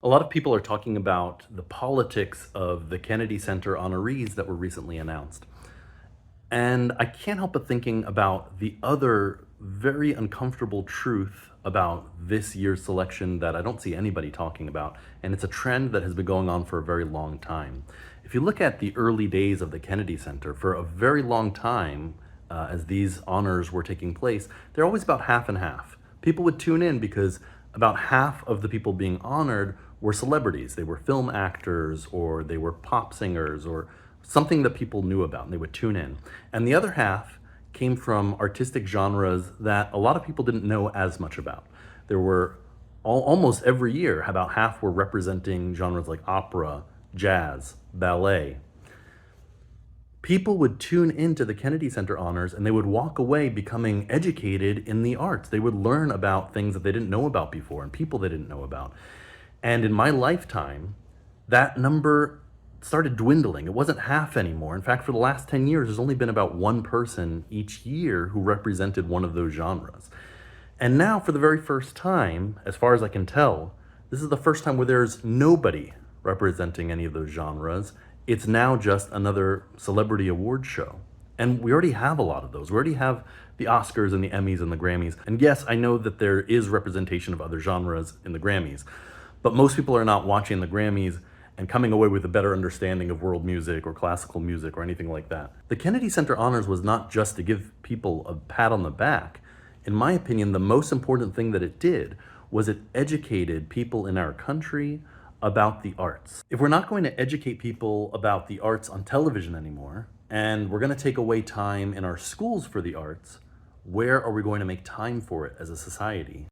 A lot of people are talking about the politics of the Kennedy Center honorees that were recently announced. And I can't help but thinking about the other very uncomfortable truth about this year's selection that I don't see anybody talking about. And it's a trend that has been going on for a very long time. If you look at the early days of the Kennedy Center, for a very long time, as these honors were taking place, they're always about half and half. People would tune in because about half of the people being honored were celebrities. They were film actors or they were pop singers or something that people knew about, and they would tune in. And the other half came from artistic genres that a lot of people didn't know as much about. There were almost every year, about half were representing genres like opera, jazz, ballet. People would tune into the Kennedy Center honors and they would walk away becoming educated in the arts. They would learn about things that they didn't know about before and people they didn't know about. And in my lifetime, that number started dwindling. It wasn't half anymore. In fact, for the last 10 years, there's only been about one person each year who represented one of those genres. And now, for the very first time, as far as I can tell, this is the first time where there's nobody representing any of those genres. It's now just another celebrity award show. And we already have a lot of those. We already have the Oscars and the Emmys and the Grammys. And yes, I know that there is representation of other genres in the Grammys, but most people are not watching the Grammys and coming away with a better understanding of world music or classical music or anything like that. The Kennedy Center Honors was not just to give people a pat on the back. In my opinion, the most important thing that it did was it educated people in our country about the arts. If we're not going to educate people about the arts on television anymore, and we're going to take away time in our schools for the arts, where are we going to make time for it as a society?